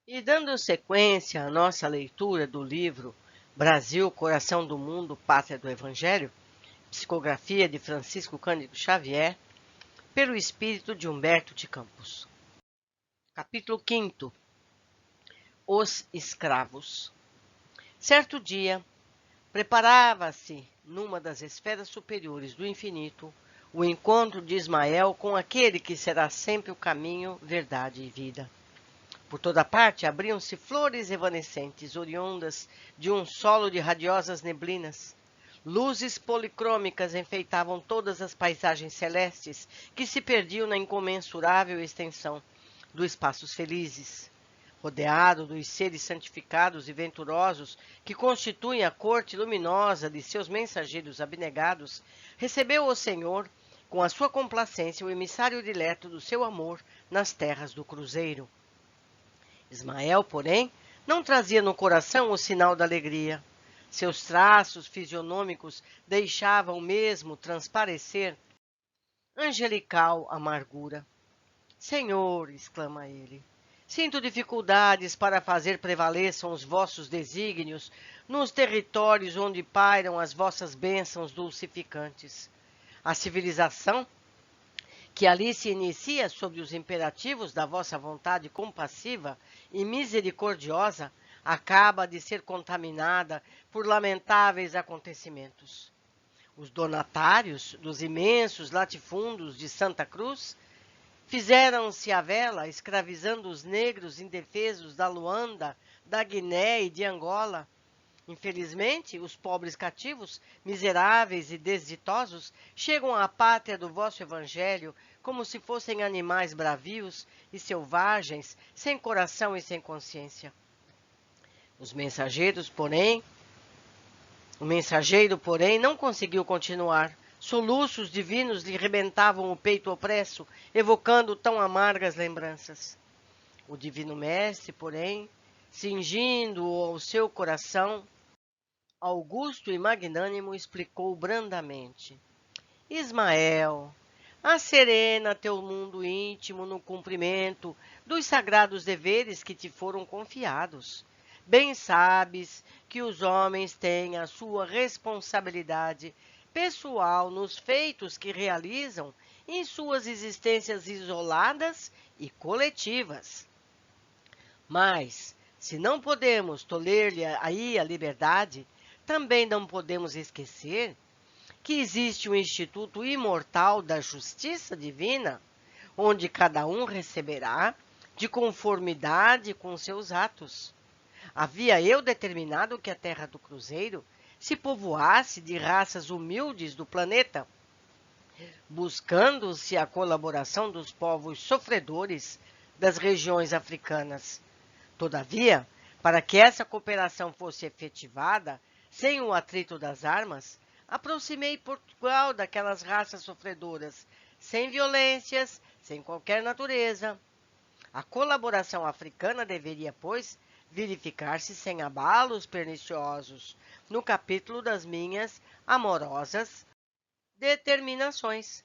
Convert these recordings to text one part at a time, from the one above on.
E dando sequência à nossa leitura do livro Brasil, Coração do Mundo, Pátria do Evangelho, psicografia de Francisco Cândido Xavier, pelo espírito de Humberto de Campos. Capítulo 5. Os escravos. Certo dia, preparava-se, numa das esferas superiores do infinito, o encontro de Ismael com aquele que será sempre o caminho, verdade e vida. Por toda parte abriam-se flores evanescentes, oriundas de um solo de radiosas neblinas. Luzes policrômicas enfeitavam todas as paisagens celestes que se perdiam na incomensurável extensão dos espaços felizes. Rodeado dos seres santificados e venturosos que constituem a corte luminosa de seus mensageiros abnegados, recebeu o Senhor, com a sua complacência, o emissário dileto do seu amor nas terras do cruzeiro. Ismael, porém, não trazia no coração o sinal da alegria. Seus traços fisionômicos deixavam mesmo transparecer angelical amargura. Senhor, exclama ele, sinto dificuldades para fazer prevaleçam os vossos desígnios nos territórios onde pairam as vossas bênçãos dulcificantes. A civilização que ali se inicia sobre os imperativos da vossa vontade compassiva e misericordiosa, acaba de ser contaminada por lamentáveis acontecimentos. Os donatários dos imensos latifúndios de Santa Cruz fizeram-se à vela, escravizando os negros indefesos da Luanda, da Guiné e de Angola. Infelizmente, os pobres cativos, miseráveis e desditosos, chegam à pátria do vosso evangelho como se fossem animais bravios e selvagens, sem coração e sem consciência. O mensageiro, porém, não conseguiu continuar. Soluços divinos lhe rebentavam o peito opresso, evocando tão amargas lembranças. O divino mestre, porém, cingindo-o ao seu coração, augusto e magnânimo, explicou brandamente: Ismael, acerena teu mundo íntimo no cumprimento dos sagrados deveres que te foram confiados. Bem sabes que os homens têm a sua responsabilidade pessoal nos feitos que realizam em suas existências isoladas e coletivas. Mas, se não podemos toler-lhe aí a liberdade, também não podemos esquecer que existe um instituto imortal da justiça divina, onde cada um receberá de conformidade com seus atos. Havia eu determinado que a terra do cruzeiro se povoasse de raças humildes do planeta, buscando-se a colaboração dos povos sofredores das regiões africanas. Todavia, para que essa cooperação fosse efetivada, sem o atrito das armas, aproximei Portugal daquelas raças sofredoras, sem violências, sem qualquer natureza. A colaboração africana deveria, pois, verificar-se sem abalos perniciosos, no capítulo das minhas amorosas determinações.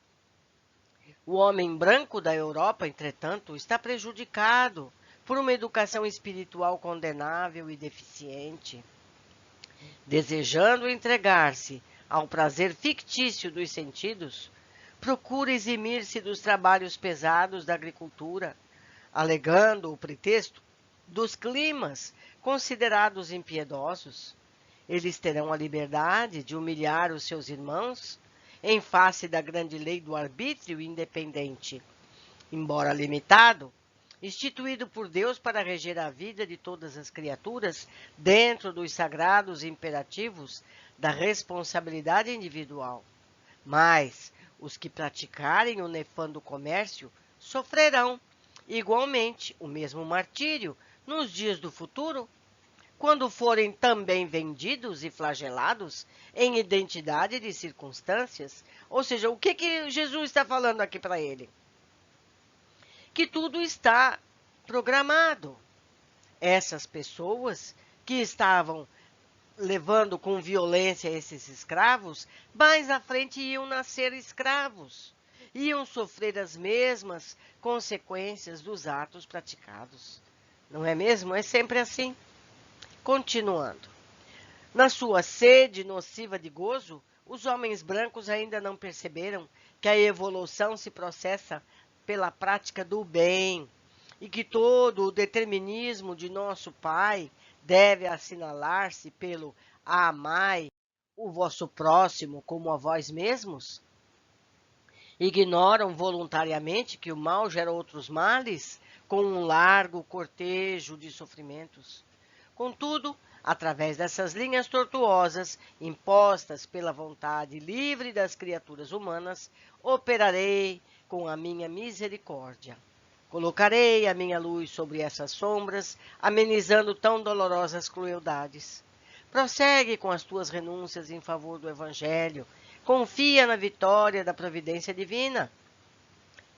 O homem branco da Europa, entretanto, está prejudicado por uma educação espiritual condenável e deficiente. Desejando entregar-se ao prazer fictício dos sentidos, procura eximir-se dos trabalhos pesados da agricultura, alegando o pretexto dos climas considerados impiedosos. Eles terão a liberdade de humilhar os seus irmãos em face da grande lei do arbítrio independente, embora limitado, instituído por Deus para reger a vida de todas as criaturas dentro dos sagrados imperativos da responsabilidade individual. Mas os que praticarem o nefando comércio sofrerão igualmente o mesmo martírio nos dias do futuro, quando forem também vendidos e flagelados em identidade de circunstâncias. Ou seja, o que Jesus está falando aqui para ele? Que tudo está programado. Essas pessoas que estavam levando com violência esses escravos, mais à frente iam nascer escravos, iam sofrer as mesmas consequências dos atos praticados. Não é mesmo? É sempre assim. Continuando. Na sua sede nociva de gozo, os homens brancos ainda não perceberam que a evolução se processa pela prática do bem e que todo o determinismo de nosso Pai deve assinalar-se pelo amai o vosso próximo como a vós mesmos? Ignoram voluntariamente que o mal gera outros males com um largo cortejo de sofrimentos. Contudo, através dessas linhas tortuosas impostas pela vontade livre das criaturas humanas, operarei com a minha misericórdia. Colocarei a minha luz sobre essas sombras, amenizando tão dolorosas crueldades. Prossegue com as tuas renúncias em favor do Evangelho. Confia na vitória da providência divina.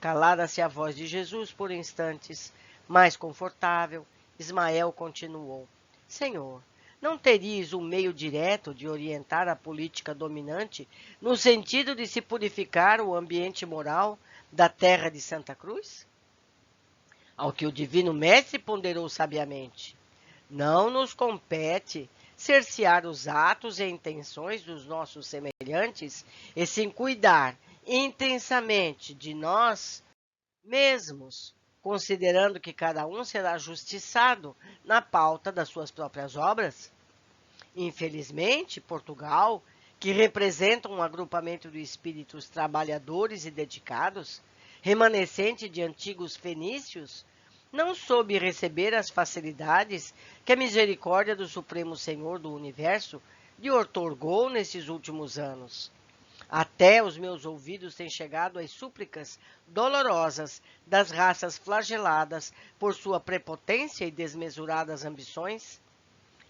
Calada-se a voz de Jesus por instantes, mais confortável, Ismael continuou: Senhor, não terias um meio direto de orientar a política dominante no sentido de se purificar o ambiente moral da terra de Santa Cruz? Ao que o Divino Mestre ponderou sabiamente: não nos compete cercear os atos e intenções dos nossos semelhantes, e sim cuidar intensamente de nós mesmos, considerando que cada um será justiçado na pauta das suas próprias obras. Infelizmente, Portugal, que representa um agrupamento de espíritos trabalhadores e dedicados, remanescente de antigos fenícios, não soube receber as facilidades que a misericórdia do Supremo Senhor do Universo lhe outorgou nesses últimos anos. Até os meus ouvidos têm chegado as súplicas dolorosas das raças flageladas por sua prepotência e desmesuradas ambições.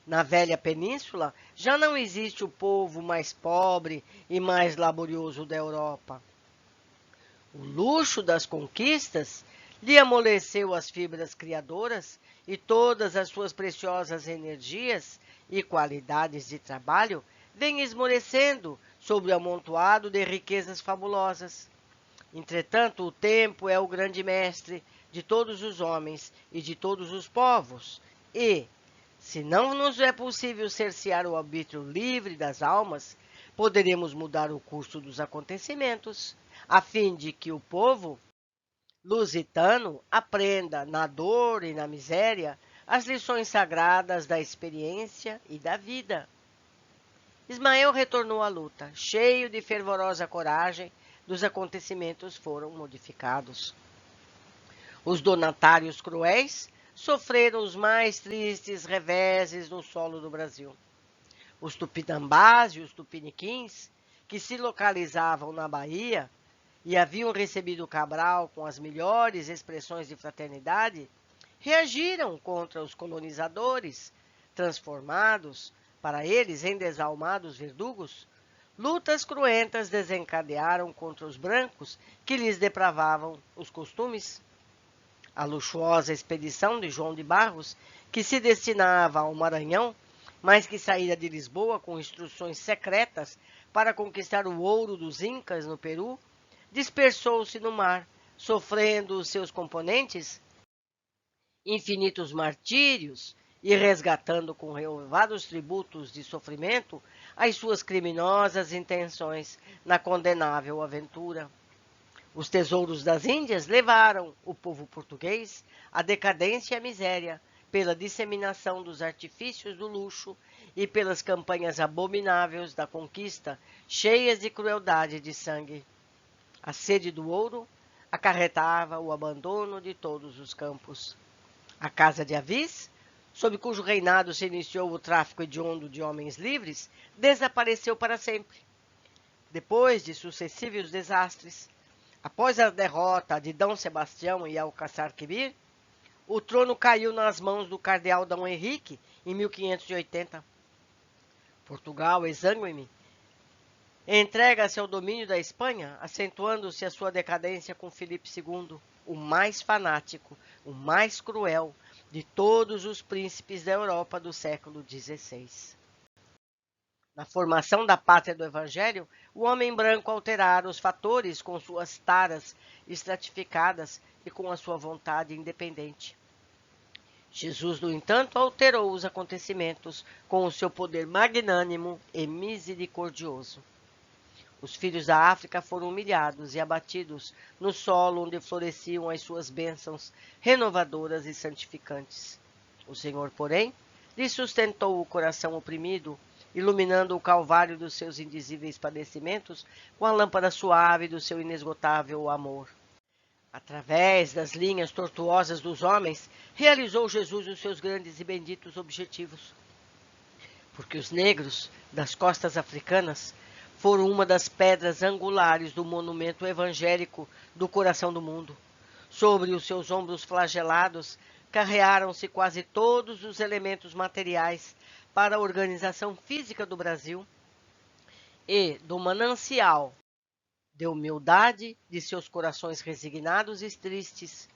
Na velha península já não existe o povo mais pobre e mais laborioso da Europa. O luxo das conquistas lhe amoleceu as fibras criadoras e todas as suas preciosas energias e qualidades de trabalho vêm esmorecendo sobre o amontoado de riquezas fabulosas. Entretanto, o tempo é o grande mestre de todos os homens e de todos os povos, e, se não nos é possível cercear o arbítrio livre das almas, poderemos mudar o curso dos acontecimentos, a fim de que o povo lusitano aprenda, na dor e na miséria, as lições sagradas da experiência e da vida. Ismael retornou à luta, cheio de fervorosa coragem, dos acontecimentos foram modificados. Os donatários cruéis sofreram os mais tristes reveses no solo do Brasil. Os tupinambás e os tupiniquins, que se localizavam na Bahia e haviam recebido Cabral com as melhores expressões de fraternidade, reagiram contra os colonizadores, transformados, para eles, em desalmados verdugos. Lutas cruentas desencadearam contra os brancos que lhes depravavam os costumes. A luxuosa expedição de João de Barros, que se destinava ao Maranhão, mas que saíra de Lisboa com instruções secretas para conquistar o ouro dos Incas no Peru, dispersou-se no mar, sofrendo os seus componentes infinitos martírios e resgatando com renovados tributos de sofrimento as suas criminosas intenções na condenável aventura. Os tesouros das Índias levaram o povo português à decadência e à miséria pela disseminação dos artifícios do luxo e pelas campanhas abomináveis da conquista, cheias de crueldade e de sangue. A sede do ouro acarretava o abandono de todos os campos. A Casa de Avis, sob cujo reinado se iniciou o tráfico hediondo de homens livres, desapareceu para sempre. Depois de sucessivos desastres, após a derrota de D. Sebastião e Alcácer Quibir, o trono caiu nas mãos do cardeal D. Henrique em 1580. Portugal, exânime, entrega-se ao domínio da Espanha, acentuando-se a sua decadência com Filipe II, o mais fanático, o mais cruel de todos os príncipes da Europa do século XVI. Na formação da pátria do Evangelho, o homem branco alterara os fatores com suas taras estratificadas e com a sua vontade independente. Jesus, no entanto, alterou os acontecimentos com o seu poder magnânimo e misericordioso. Os filhos da África foram humilhados e abatidos no solo onde floresciam as suas bênçãos renovadoras e santificantes. O Senhor, porém, lhe sustentou o coração oprimido, iluminando o calvário dos seus indizíveis padecimentos com a lâmpada suave do seu inesgotável amor. Através das linhas tortuosas dos homens, realizou Jesus os seus grandes e benditos objetivos. Porque os negros das costas africanas foram uma das pedras angulares do monumento evangélico do coração do mundo. Sobre os seus ombros flagelados, carrearam-se quase todos os elementos materiais para a organização física do Brasil e do manancial de humildade de seus corações resignados e tristes,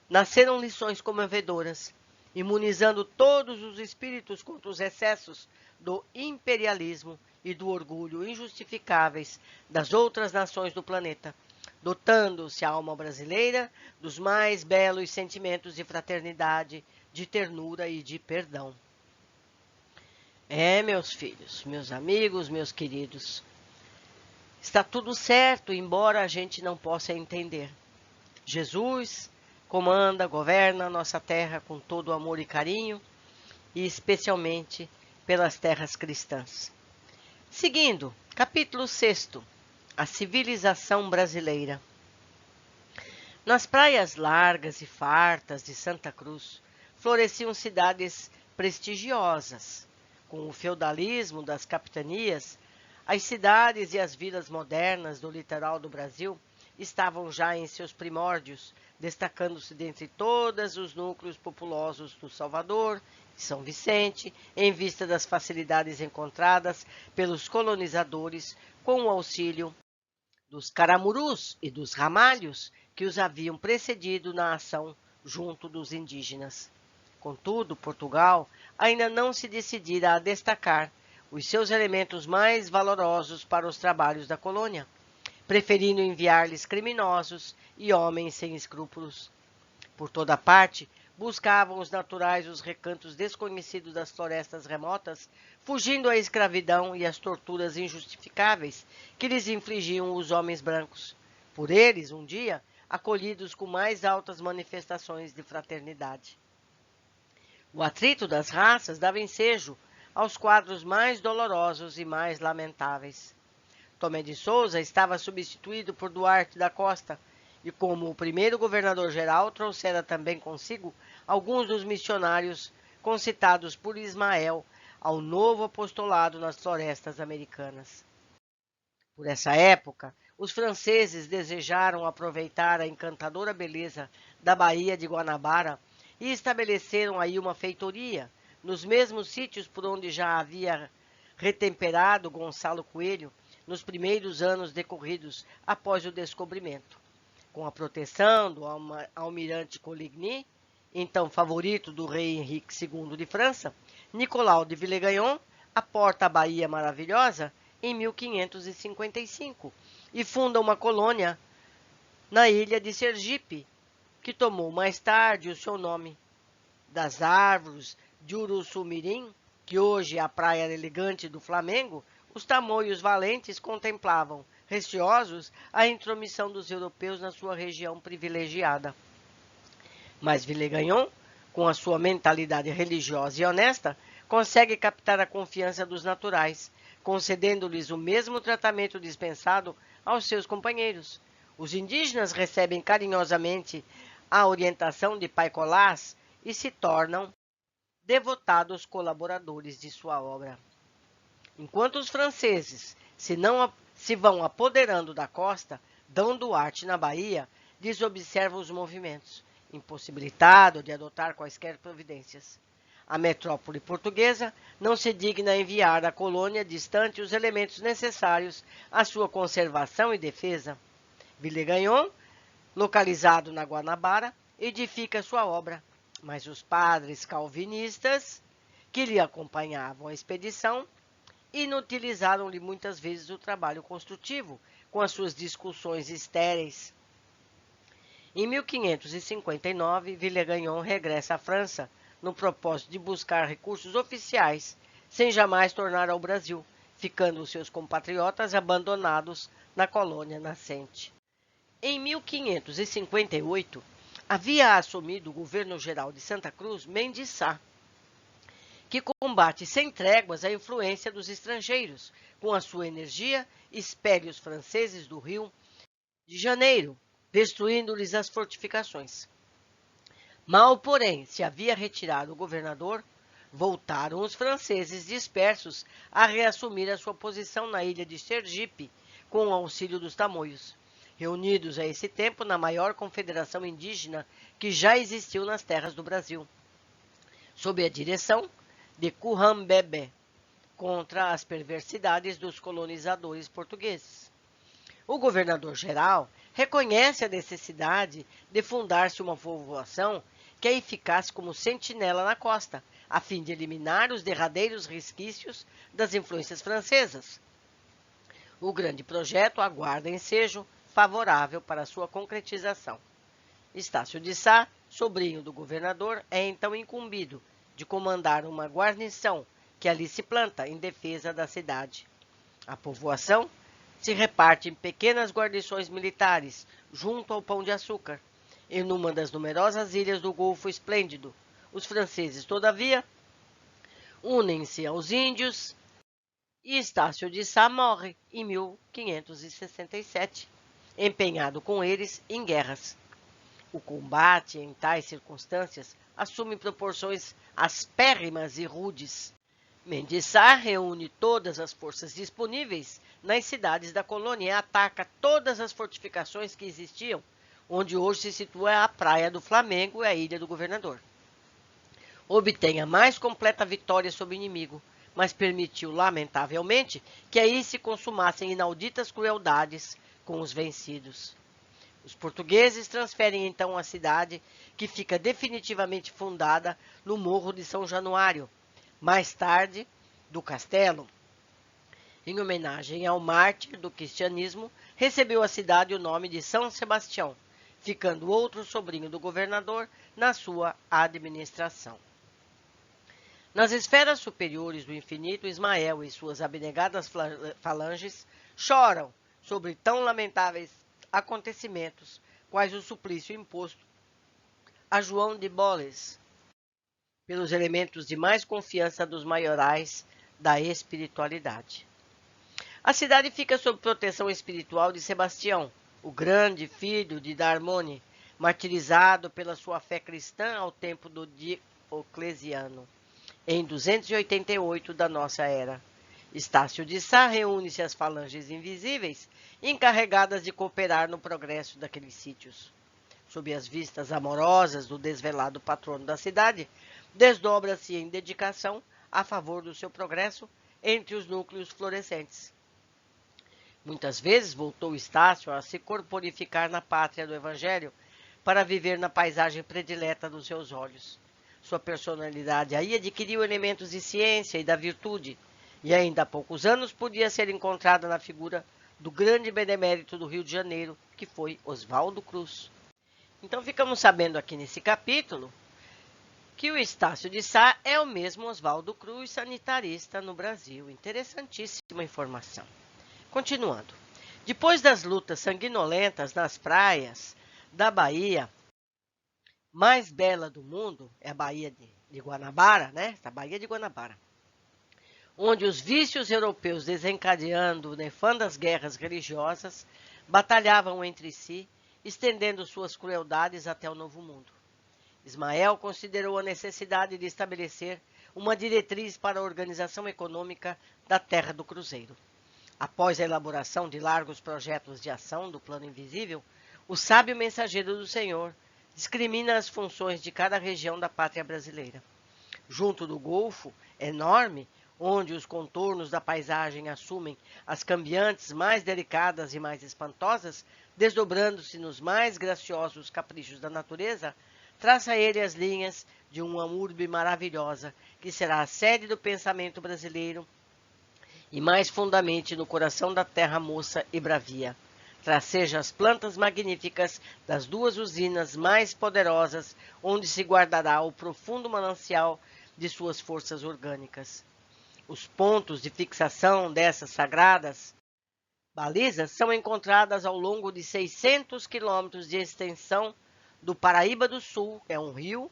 nasceram lições comovedoras, imunizando todos os espíritos contra os excessos do imperialismo e do orgulho injustificáveis das outras nações do planeta, dotando-se a alma brasileira dos mais belos sentimentos de fraternidade, de ternura e de perdão. Meus filhos, meus amigos, meus queridos, está tudo certo, embora a gente não possa entender. Jesus comanda, governa a nossa terra com todo amor e carinho, e especialmente pelas terras cristãs. Seguindo, capítulo 6, a civilização brasileira. Nas praias largas e fartas de Santa Cruz, floresciam cidades prestigiosas. Com o feudalismo das capitanias, as cidades e as vilas modernas do litoral do Brasil estavam já em seus primórdios, destacando-se dentre todos os núcleos populosos do Salvador e São Vicente, em vista das facilidades encontradas pelos colonizadores com o auxílio dos caramurus e dos ramalhos que os haviam precedido na ação junto dos indígenas. Contudo, Portugal ainda não se decidira a destacar os seus elementos mais valorosos para os trabalhos da colônia, preferindo enviar-lhes criminosos e homens sem escrúpulos. Por toda parte, buscavam os naturais os recantos desconhecidos das florestas remotas, fugindo à escravidão e às torturas injustificáveis que lhes infligiam os homens brancos, por eles, um dia, acolhidos com mais altas manifestações de fraternidade. O atrito das raças dava ensejo aos quadros mais dolorosos e mais lamentáveis. Tomé de Souza estava substituído por Duarte da Costa, e como o primeiro governador-geral trouxera também consigo alguns dos missionários concitados por Ismael ao novo apostolado nas florestas americanas. Por essa época, os franceses desejaram aproveitar a encantadora beleza da Baía de Guanabara e estabeleceram aí uma feitoria, nos mesmos sítios por onde já havia retemperado Gonçalo Coelho nos primeiros anos decorridos após o descobrimento. Com a proteção do almirante Coligny, então favorito do rei Henrique II de França, Nicolau de Villegaignon aporta a Bahia Maravilhosa em 1555 e funda uma colônia na ilha de Sergipe, que tomou mais tarde o seu nome. Das árvores de Uruçumirim, que hoje é a praia elegante do Flamengo, os tamoios valentes contemplavam, receosos, a intromissão dos europeus na sua região privilegiada. Mas Villegaignon, com a sua mentalidade religiosa e honesta, consegue captar a confiança dos naturais, concedendo-lhes o mesmo tratamento dispensado aos seus companheiros. Os indígenas recebem carinhosamente a orientação de Pai Colás e se tornam devotados colaboradores de sua obra. Enquanto os franceses se vão apoderando da costa, D. Duarte, na Bahia, desobserva os movimentos, impossibilitado de adotar quaisquer providências. A metrópole portuguesa não se digna enviar à colônia distante os elementos necessários à sua conservação e defesa. Villegaignon, localizado na Guanabara, edifica sua obra, mas os padres calvinistas, que lhe acompanhavam a expedição, inutilizaram-lhe muitas vezes o trabalho construtivo, com as suas discussões estéreis. Em 1559, Villegaignon regressa à França, no propósito de buscar recursos oficiais, sem jamais tornar ao Brasil, ficando os seus compatriotas abandonados na colônia nascente. Em 1558, havia assumido o governo-geral de Santa Cruz Mendes Sá, que combate sem tréguas a influência dos estrangeiros. Com a sua energia, expele os franceses do Rio de Janeiro, destruindo-lhes as fortificações. Mal, porém, se havia retirado o governador, voltaram os franceses dispersos a reassumir a sua posição na ilha de Sergipe, com o auxílio dos tamoios, reunidos a esse tempo na maior confederação indígena que já existiu nas terras do Brasil, sob a direção de Currambebe, contra as perversidades dos colonizadores portugueses. O governador-geral reconhece a necessidade de fundar-se uma povoação que aí ficasse como sentinela na costa, a fim de eliminar os derradeiros resquícios das influências francesas. O grande projeto aguarda ensejo favorável para sua concretização. Estácio de Sá, sobrinho do governador, é então incumbido de comandar uma guarnição que ali se planta em defesa da cidade. A povoação se reparte em pequenas guarnições militares junto ao Pão de Açúcar, em uma das numerosas ilhas do Golfo Esplêndido. Os franceses, todavia, unem-se aos índios e Estácio de Sá morre em 1567, empenhado com eles em guerras. O combate em tais circunstâncias assume proporções aspérrimas e rudes. Mendes Sá reúne todas as forças disponíveis nas cidades da colônia e ataca todas as fortificações que existiam, onde hoje se situa a Praia do Flamengo e a Ilha do Governador. Obtém a mais completa vitória sobre o inimigo, mas permitiu, lamentavelmente, que aí se consumassem inauditas crueldades com os vencidos. Os portugueses transferem então a cidade, que fica definitivamente fundada no Morro de São Januário, mais tarde do castelo. Em homenagem ao mártir do cristianismo, recebeu a cidade o nome de São Sebastião, ficando outro sobrinho do governador na sua administração. Nas esferas superiores do infinito, Ismael e suas abnegadas falanges choram sobre tão lamentáveis acontecimentos, quais o suplício imposto a João de Boles, pelos elementos de mais confiança dos maiorais da espiritualidade. A cidade fica sob proteção espiritual de Sebastião, o grande filho de Darmone, martirizado pela sua fé cristã ao tempo do Diocleciano, em 288 da nossa era. Estácio de Sá reúne-se às falanges invisíveis, encarregadas de cooperar no progresso daqueles sítios. Sob as vistas amorosas do desvelado patrono da cidade, desdobra-se em dedicação a favor do seu progresso entre os núcleos florescentes. Muitas vezes voltou Estácio a se corporificar na pátria do Evangelho para viver na paisagem predileta dos seus olhos. Sua personalidade aí adquiriu elementos de ciência e da virtude, e ainda há poucos anos podia ser encontrada na figura do grande benemérito do Rio de Janeiro, que foi Oswaldo Cruz. Então ficamos sabendo aqui nesse capítulo que o Estácio de Sá é o mesmo Oswaldo Cruz, sanitarista no Brasil. Interessantíssima informação. Continuando. Depois das lutas sanguinolentas nas praias da Bahia mais bela do mundo, é a Baía de Guanabara, né? A Baía de Guanabara, onde os vícios europeus, desencadeando nefandas guerras religiosas, batalhavam entre si, estendendo suas crueldades até o Novo Mundo. Ismael considerou a necessidade de estabelecer uma diretriz para a organização econômica da Terra do Cruzeiro. Após a elaboração de largos projetos de ação do Plano Invisível, o sábio mensageiro do Senhor discrimina as funções de cada região da pátria brasileira. Junto do Golfo enorme, onde os contornos da paisagem assumem as cambiantes mais delicadas e mais espantosas, desdobrando-se nos mais graciosos caprichos da natureza, traça ele as linhas de uma urbe maravilhosa, que será a sede do pensamento brasileiro e mais fundamente no coração da terra moça e bravia. traceja as plantas magníficas das duas usinas mais poderosas, onde se guardará o profundo manancial de suas forças orgânicas. Os pontos de fixação dessas sagradas balizas são encontradas ao longo de 600 quilômetros de extensão do Paraíba do Sul, que é um rio,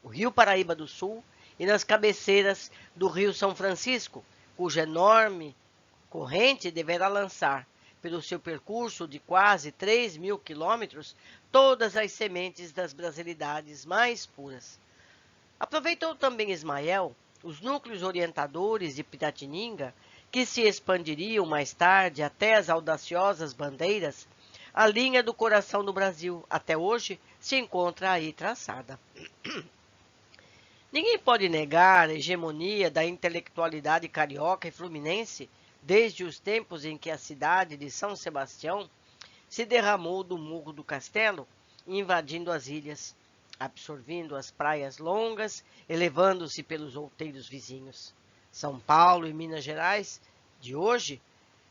o Rio Paraíba do Sul, e nas cabeceiras do Rio São Francisco, cuja enorme corrente deverá lançar, pelo seu percurso de quase 3.000 quilômetros, todas as sementes das brasilidades mais puras. Aproveitou também Ismael os núcleos orientadores de Piratininga, que se expandiriam mais tarde até as audaciosas bandeiras. A linha do coração do Brasil, até hoje, se encontra aí traçada. Ninguém pode negar a hegemonia da intelectualidade carioca e fluminense desde os tempos em que a cidade de São Sebastião se derramou do murro do castelo, invadindo as ilhas, absorvendo as praias longas, elevando-se pelos outeiros vizinhos. São Paulo e Minas Gerais, de hoje,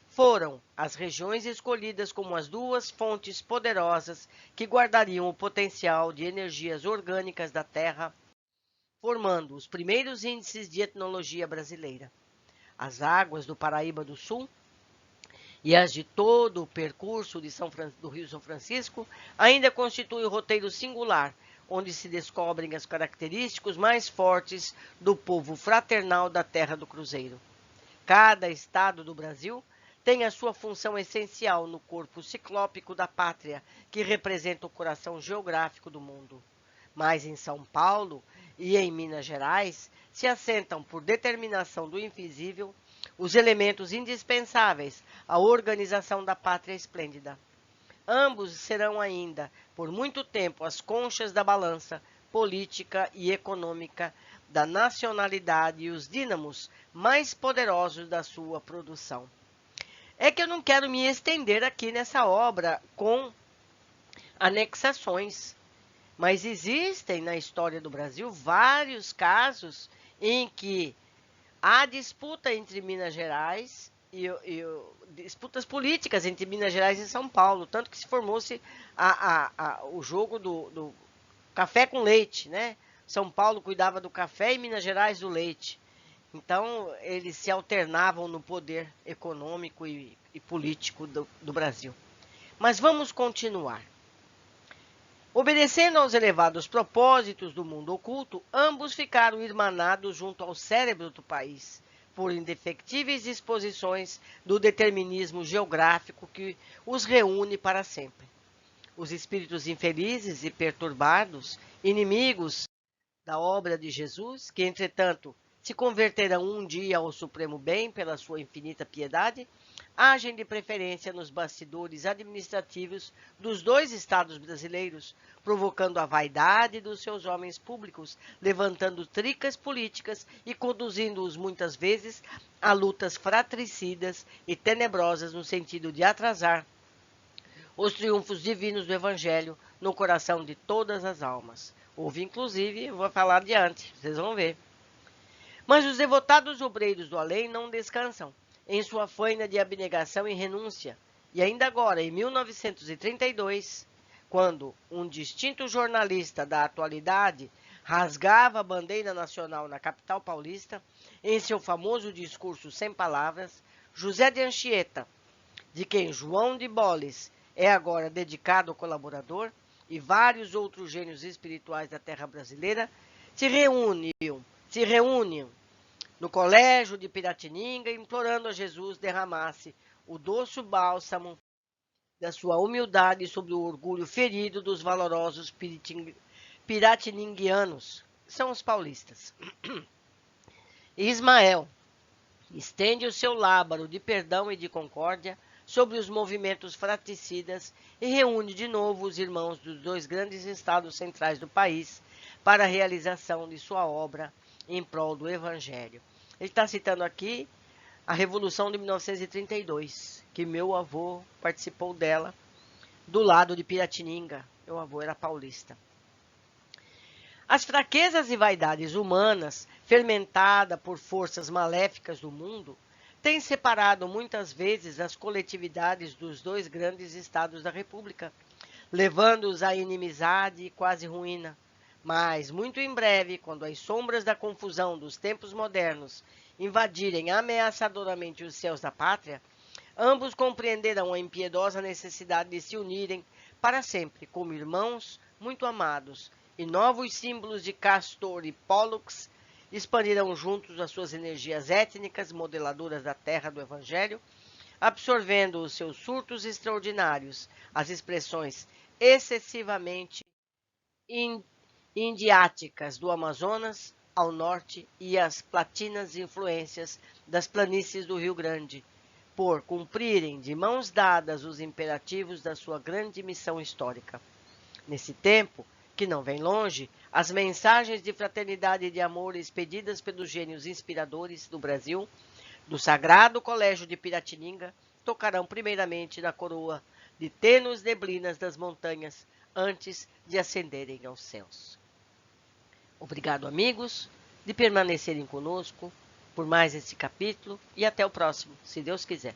foram as regiões escolhidas como as duas fontes poderosas que guardariam o potencial de energias orgânicas da Terra, formando os primeiros índices de etnologia brasileira. As águas do Paraíba do Sul e as de todo o percurso do Rio São Francisco ainda constituem um roteiro singular, onde se descobrem as características mais fortes do povo fraternal da Terra do Cruzeiro. Cada estado do Brasil tem a sua função essencial no corpo ciclópico da pátria, que representa o coração geográfico do mundo. Mas em São Paulo e em Minas Gerais se assentam, por determinação do invisível, os elementos indispensáveis à organização da pátria esplêndida. Ambos serão ainda, por muito tempo, as conchas da balança política e econômica da nacionalidade e os dínamos mais poderosos da sua produção. É que eu não quero me estender aqui nessa obra com anexações, mas existem na história do Brasil vários casos em que há disputa entre Minas Gerais disputas políticas entre Minas Gerais e São Paulo, tanto que se formou-se o jogo do café com leite, né? São Paulo cuidava do café e Minas Gerais do leite. Então, eles se alternavam no poder econômico e político do Brasil. Mas vamos continuar. Obedecendo aos elevados propósitos do mundo oculto, ambos ficaram irmanados junto ao cérebro do país, por indefectíveis disposições do determinismo geográfico que os reúne para sempre. Os espíritos infelizes e perturbados, inimigos da obra de Jesus, que, entretanto, se converterão um dia ao supremo bem pela sua infinita piedade, agem de preferência nos bastidores administrativos dos dois estados brasileiros, provocando a vaidade dos seus homens públicos, levantando tricas políticas e conduzindo-os muitas vezes a lutas fratricidas e tenebrosas no sentido de atrasar os triunfos divinos do Evangelho no coração de todas as almas. Houve, inclusive, eu vou falar adiante, vocês vão ver. Mas os devotados obreiros do além não descansam em sua faina de abnegação e renúncia. E ainda agora, em 1932, quando um distinto jornalista da atualidade rasgava a bandeira nacional na capital paulista, em seu famoso discurso sem palavras, José de Anchieta, de quem João de Boles é agora dedicado colaborador, e vários outros gênios espirituais da terra brasileira, se reúnem no colégio de Piratininga, implorando a Jesus derramasse o doce bálsamo da sua humildade sobre o orgulho ferido dos valorosos piratininguianos, são os paulistas. Ismael estende o seu lábaro de perdão e de concórdia sobre os movimentos fratricidas e reúne de novo os irmãos dos dois grandes estados centrais do país para a realização de sua obra em prol do Evangelho. Ele está citando aqui a Revolução de 1932, que meu avô participou dela, do lado de Piratininga. Meu avô era paulista. As fraquezas e vaidades humanas, fermentada por forças maléficas do mundo, tem separado muitas vezes as coletividades dos dois grandes estados da República, levando-os à inimizade e quase ruína. Mas, muito em breve, quando as sombras da confusão dos tempos modernos invadirem ameaçadoramente os céus da pátria, ambos compreenderão a impiedosa necessidade de se unirem para sempre como irmãos muito amados, e novos símbolos de Castor e Pollux expandirão juntos as suas energias étnicas modeladoras da terra do Evangelho, absorvendo os seus surtos extraordinários, as expressões excessivamente indiáticas do Amazonas ao norte e as platinas influências das planícies do Rio Grande, por cumprirem de mãos dadas os imperativos da sua grande missão histórica. Nesse tempo, que não vem longe, as mensagens de fraternidade e de amor expedidas pelos gênios inspiradores do Brasil, do Sagrado Colégio de Piratininga, tocarão primeiramente na coroa de tênues neblinas das montanhas antes de ascenderem aos céus. Obrigado, amigos, de permanecerem conosco por mais esse capítulo e até o próximo, se Deus quiser.